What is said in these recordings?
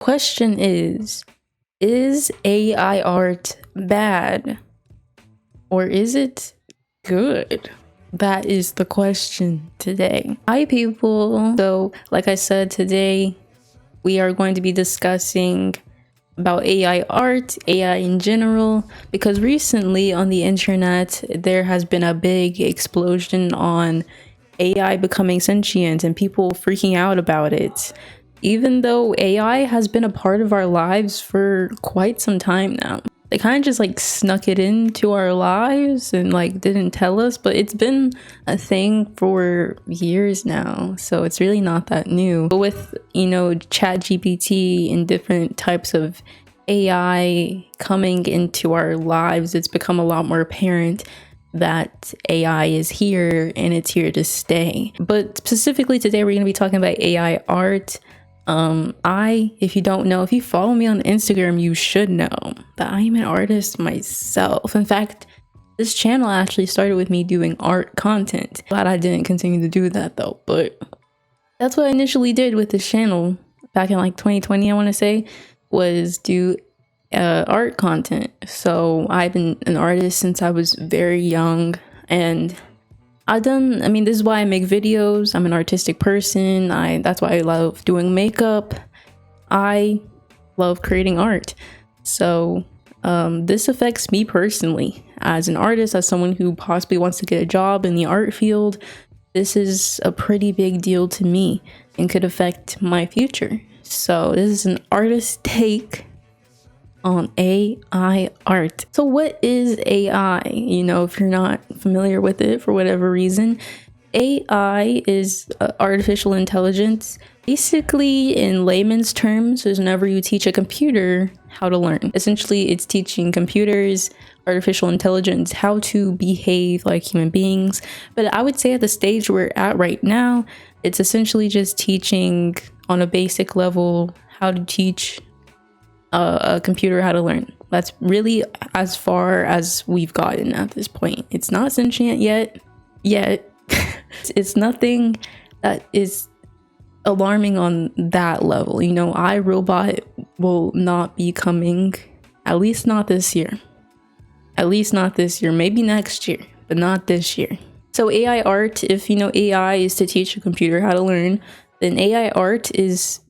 Question is AI art bad or is it good? That is the question today. Hi people. So like I said, today we are going to be discussing about AI art, AI in general, because recently on the internet there has been a big explosion on AI becoming sentient and people freaking out about it. Even though AI has been a part of our lives for quite some time now. They kind of just like snuck it into our lives and like didn't tell us, but it's been a thing for years now. So it's really not that new. But with, ChatGPT and different types of AI coming into our lives, it's become a lot more apparent that AI is here and it's here to stay. But specifically today, we're going to be talking about AI art. If you don't know, if you follow me on Instagram, you should know that I am an artist myself. In fact, this channel actually started with me doing art content. Glad I didn't continue to do that though, but that's what I initially did with this channel back in like 2020, I want to say, was do art content. So I've been an artist since I was very young, and this is why I make videos. I'm an artistic person. That's why I love doing makeup. I love creating art. So this affects me personally as an artist, as someone who possibly wants to get a job in the art field. This is a pretty big deal to me and could affect my future. So this is an artist take on AI art. So what is AI? If you're not familiar with it for whatever reason, AI is artificial intelligence. Basically, in layman's terms, is whenever you teach a computer how to learn. Essentially, it's teaching computers, artificial intelligence, how to behave like human beings. But I would say at the stage we're at right now, it's essentially just teaching on a basic level how to teach a computer how to learn. That's really as far as we've gotten at this point. It's not sentient yet. It's nothing that is alarming on that level. iRobot will not be coming, at least not this year. Maybe next year, but not this year. So AI art, if AI is to teach a computer how to learn, then AI art is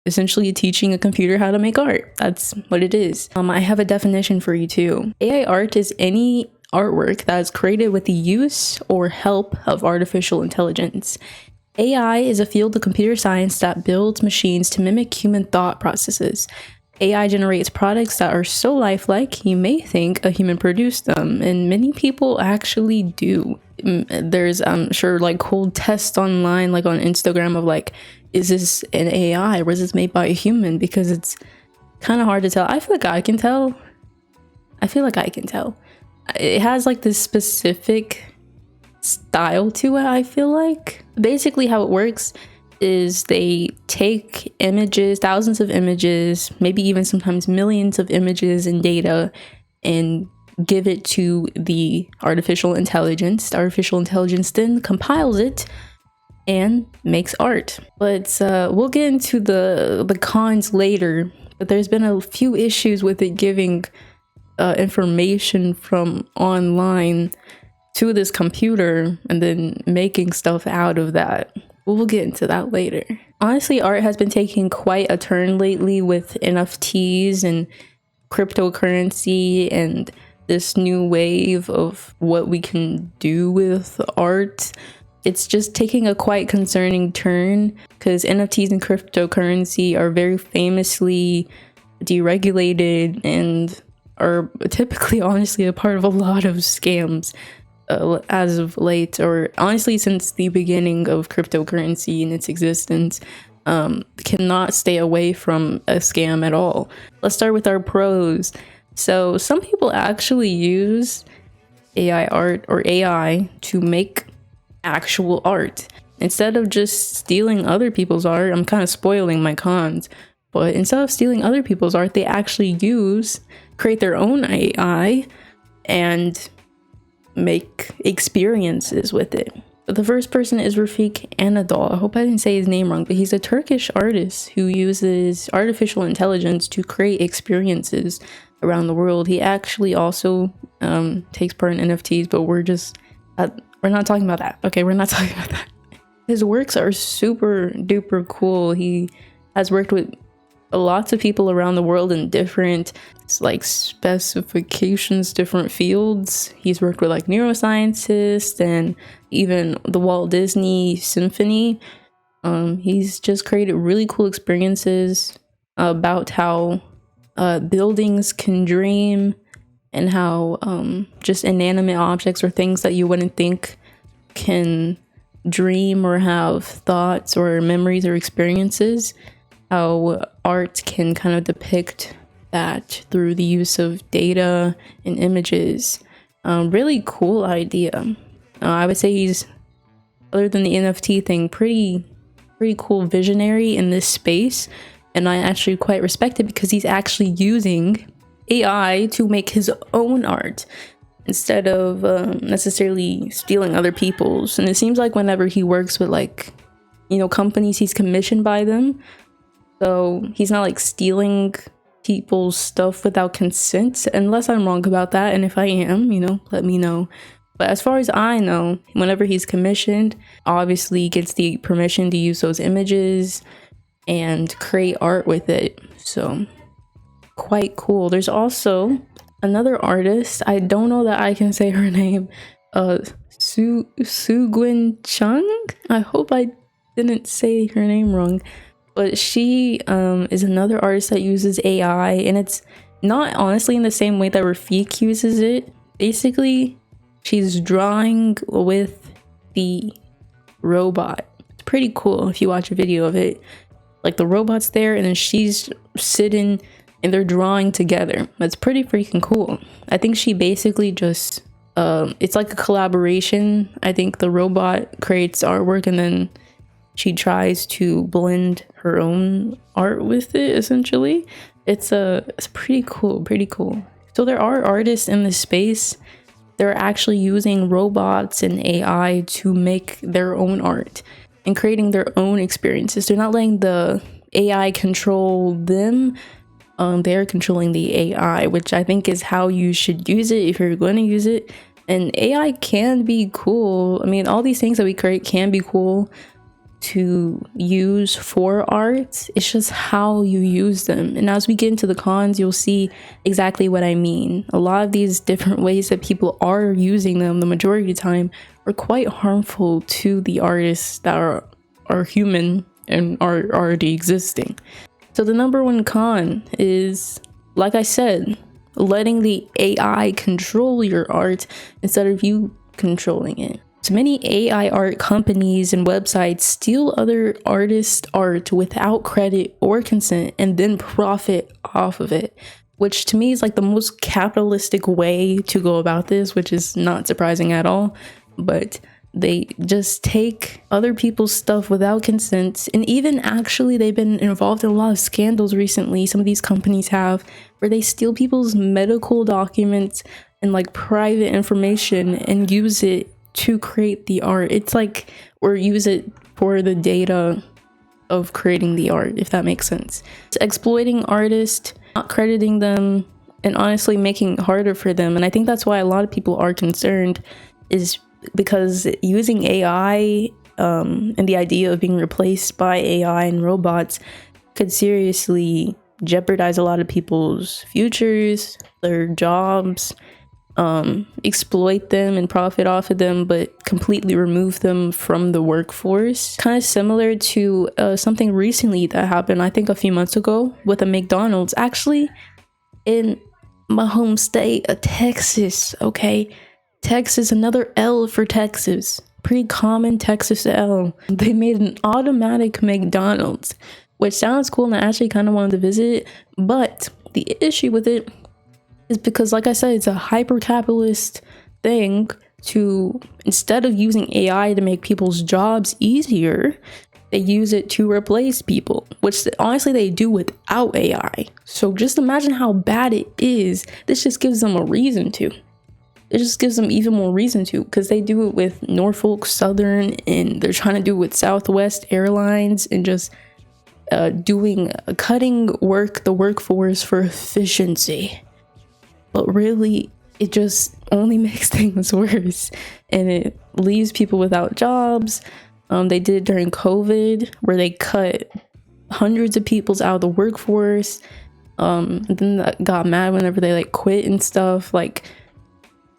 essentially teaching a computer how to make art. That's what it is. I have a definition for you too. AI art is any artwork that is created with the use or help of artificial intelligence. AI is a field of computer science that builds machines to mimic human thought processes. AI generates products that are so lifelike you may think a human produced them, and many people actually do. There's sure like cool tests online, like on Instagram, of like, is this an AI or is this made by a human? Because it's kind of hard to tell. I feel like I can tell. It has like this specific style to it, I feel like. Basically how it works is they take images, thousands of images, maybe even sometimes millions of images and data, and give it to the artificial intelligence. The artificial intelligence then compiles it and makes art. But we'll get into the cons later. But there's been a few issues with it giving information from online to this computer and then making stuff out of that. We'll get into that later. Honestly, art has been taking quite a turn lately with NFTs and cryptocurrency and this new wave of what we can do with art. It's just taking a quite concerning turn because NFTs and cryptocurrency are very famously deregulated and are typically, honestly, a part of a lot of scams as of late, or honestly since the beginning of cryptocurrency and its existence. Cannot stay away from a scam at all. Let's start with our pros. So some people actually use AI art or AI to make actual art instead of just stealing other people's art. I'm kind of spoiling my cons, but instead of stealing other people's art, they actually create their own AI and make experiences with it. The first person is Rafik Anadol. I hope I didn't say his name wrong, but he's a Turkish artist who uses artificial intelligence to create experiences around the world. He actually also takes part in NFTs, but we're not talking about that. Okay, we're not talking about that. His works are super duper cool. He has worked with lots of people around the world in different like specifications, different fields. He's worked with like neuroscientists and even the Walt Disney Symphony. He's just created really cool experiences about how buildings can dream, and how just inanimate objects or things that you wouldn't think can dream or have thoughts or memories or experiences, how art can kind of depict that through the use of data and images. Really cool idea. I would say he's, other than the NFT thing, pretty cool visionary in this space, and I actually quite respect it because he's actually using AI to make his own art instead of necessarily stealing other people's. And it seems like whenever he works with like, you know, companies, he's commissioned by them, so he's not like stealing people's stuff without consent, unless I'm wrong about that. And if I am, you know, let me know. But as far as I know, whenever he's commissioned, obviously he gets the permission to use those images and create art with it. So quite cool. There's also another artist, I don't know that I can say her name, Sugwin Chung. I hope I didn't say her name wrong, but she is another artist that uses AI, and it's not honestly in the same way that Rafik uses it. Basically, she's drawing with the robot. It's pretty cool if you watch a video of it. Like the robot's there, and then she's sitting and they're drawing together. That's pretty freaking cool. I think she basically just it's like a collaboration. I think the robot creates artwork and then she tries to blend her own art with it, essentially. It's pretty cool. So there are artists in this space. They're actually using robots and AI to make their own art and creating their own experiences. They're not letting the AI control them. They're controlling the AI, which I think is how you should use it if you're going to use it. And AI can be cool. I mean, all these things that we create can be cool to use for art. It's just how you use them. And as we get into the cons, you'll see exactly what I mean. A lot of these different ways that people are using them, the majority of the time, are quite harmful to the artists that are human and are already existing. So the number one con is, like I said, letting the AI control your art instead of you controlling it. So many AI art companies and websites steal other artists' art without credit or consent and then profit off of it, which to me is like the most capitalistic way to go about this, which is not surprising at all. But they just take other people's stuff without consent. And even actually, they've been involved in a lot of scandals recently. Some of these companies have, where they steal people's medical documents and like private information and use it to create the art. It's like, or use it for the data of creating the art, if that makes sense. It's exploiting artists, not crediting them, and honestly making it harder for them. And I think that's why a lot of people are concerned, is because using AI and the idea of being replaced by AI and robots could seriously jeopardize a lot of people's futures, their jobs, exploit them and profit off of them, but completely remove them from the workforce. Kind of similar to something recently that happened, I think a few months ago, with a McDonald's, actually in my home state of Texas. Okay, Texas, another L for Texas. Pretty common Texas L. They made an automatic McDonald's, which sounds cool and I actually kind of wanted to visit, but the issue with it is because, like I said, it's a hyper-capitalist thing to, instead of using AI to make people's jobs easier, they use it to replace people, which honestly they do without AI. So just imagine how bad it is. This just gives them a reason to. it just gives them even more reason to, because they do it with Norfolk Southern, and they're trying to do it with Southwest Airlines, and just cutting the workforce for efficiency. But really, it just only makes things worse, and it leaves people without jobs. They did it during COVID, where they cut hundreds of people out of the workforce. And then that got mad whenever they like quit and stuff. Like,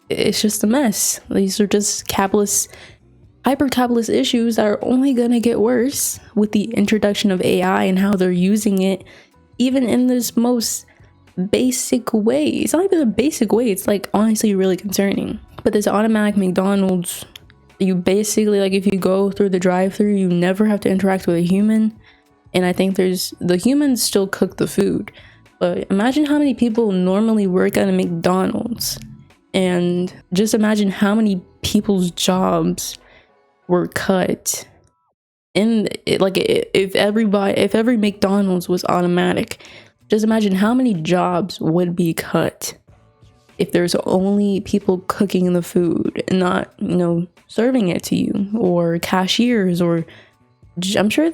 it's just a mess. These are just hyper-capitalist issues that are only gonna get worse with the introduction of AI and how they're using it, even in this most basic way. It's not even a basic way, it's like honestly really concerning. But this automatic McDonald's, you basically, like, if you go through the drive-thru, you never have to interact with a human. And I think the humans still cook the food, but imagine how many people normally work at a McDonald's, and just imagine how many people's jobs were cut. And if every McDonald's was automatic, just imagine how many jobs would be cut if there's only people cooking the food and not, serving it to you, or cashiers, or I'm sure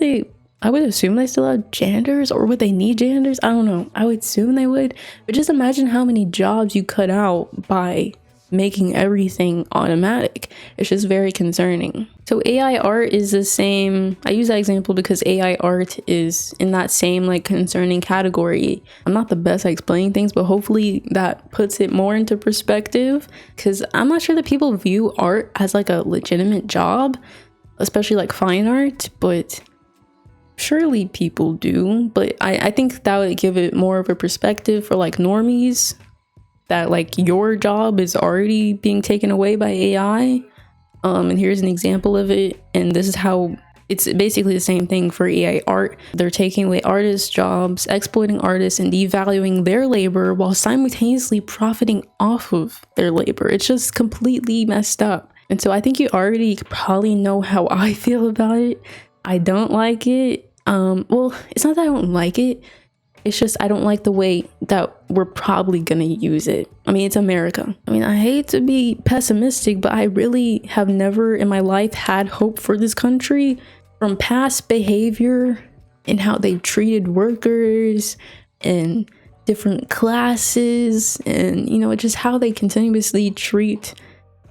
I would assume they still have janitors, or would they need janitors? I don't know. I would assume they would. But just imagine how many jobs you cut out by making everything automatic. It's just very concerning. So AI art is the same. I use that example because AI art is in that same like concerning category. I'm not the best at explaining things, but hopefully that puts it more into perspective, because I'm not sure that people view art as like a legitimate job, especially like fine art, but surely people do. But I think that would give it more of a perspective for like normies, that like your job is already being taken away by AI. And here's an example of it. And this is how it's basically the same thing for AI art. They're taking away artists' jobs, exploiting artists, and devaluing their labor while simultaneously profiting off of their labor. It's just completely messed up. And so I think you already probably know how I feel about it. I don't like it. Well, it's not that I don't like it. It's just I don't like the way that we're probably gonna use it. I mean, it's America. I mean, I hate to be pessimistic, but I really have never in my life had hope for this country from past behavior and how they've treated workers and different classes, and just how they continuously treat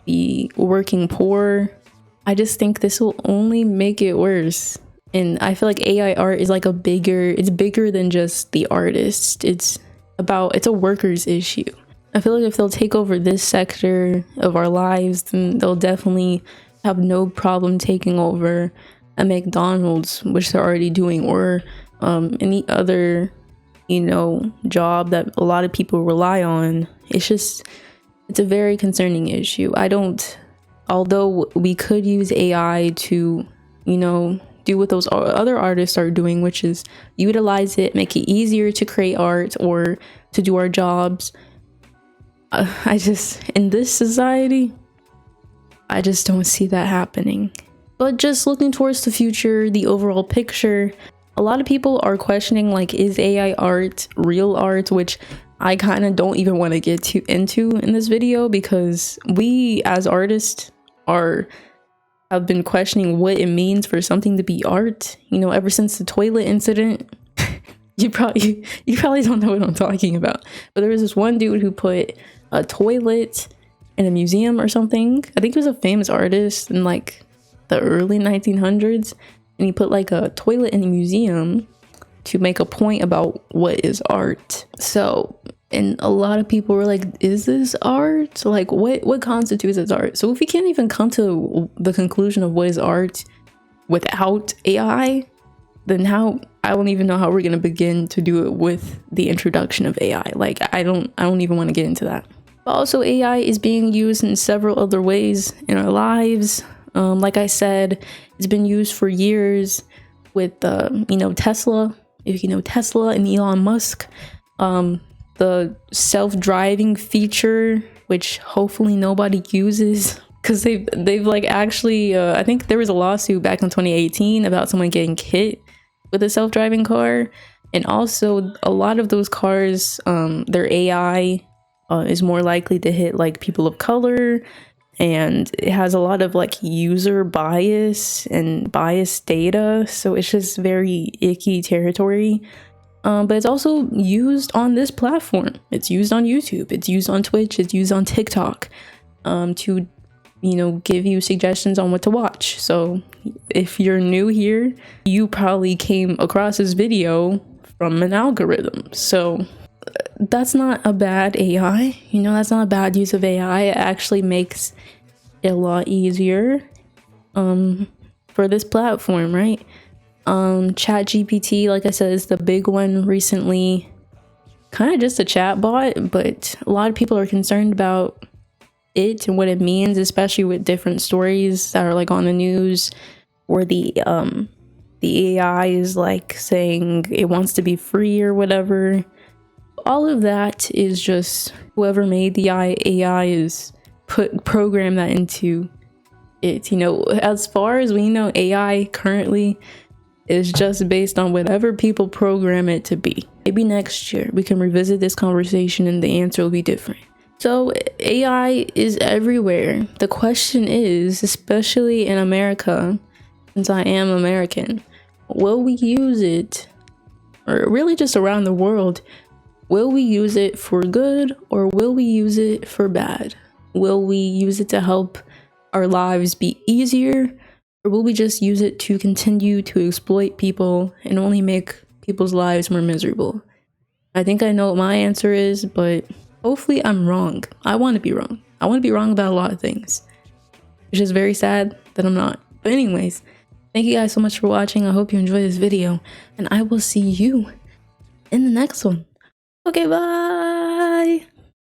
the working poor. I just think this will only make it worse. And I feel like AI art is like it's bigger than just the artist. It's a workers issue. I feel like if they'll take over this sector of our lives, then they'll definitely have no problem taking over a McDonald's, which they're already doing, or any other, job that a lot of people rely on. It's a very concerning issue. Although we could use AI to, do what those other artists are doing, which is utilize it, make it easier to create art or to do our jobs. In this society, I just don't see that happening. But just looking towards the future, the overall picture, a lot of people are questioning, like, is AI art real art? Which I kind of don't even want to get into in this video, because we as artists have been questioning what it means for something to be art, ever since the toilet incident. you probably don't know what I'm talking about, but there was this one dude who put a toilet in a museum or something. I think he was a famous artist in like the early 1900s, and he put like a toilet in a museum to make a point about what is art. So, and a lot of people were like, is this art? Like, what constitutes as art? So if we can't even come to the conclusion of what is art without AI, then I don't even know how we're gonna begin to do it with the introduction of AI. Like, I don't even want to get into that. But also, AI is being used in several other ways in our lives. Like I said, it's been used for years with Tesla. If you know Tesla and Elon Musk, the self-driving feature, which hopefully nobody uses, because they've like actually I think there was a lawsuit back in 2018 about someone getting hit with a self-driving car. And also a lot of those cars, they're AI is more likely to hit like people of color, and it has a lot of like user bias and biased data, so it's just very icky territory. But it's also used on this platform. It's used on YouTube, it's used on Twitch, it's used on TikTok, to, you know, give you suggestions on what to watch. So if you're new here, you probably came across this video from an algorithm. So that's not a bad AI, you know, that's not a bad use of AI. It actually makes it a lot easier for this platform, right? ChatGPT, like I said, is the big one recently. Kind of just a chat bot, but a lot of people are concerned about it and what it means, especially with different stories that are like on the news, where the AI is like saying it wants to be free or whatever. All of that is just whoever made the AI is program that into it. You know, as far as we know, AI currently is just based on whatever people program it to be. Maybe next year we can revisit this conversation and the answer will be different. So AI is everywhere. The question is, especially in America, since I am American, will we use it, or really just around the world, will we use it for good or will we use it for bad? Will we use it to help our lives be easier, or will we just use it to continue to exploit people and only make people's lives more miserable? I think I know what my answer is, but hopefully I'm wrong. I want to be wrong. I want to be wrong about a lot of things, which is very sad that I'm not. But anyways, thank you guys so much for watching. I hope you enjoyed this video, and I will see you in the next one. Okay, bye.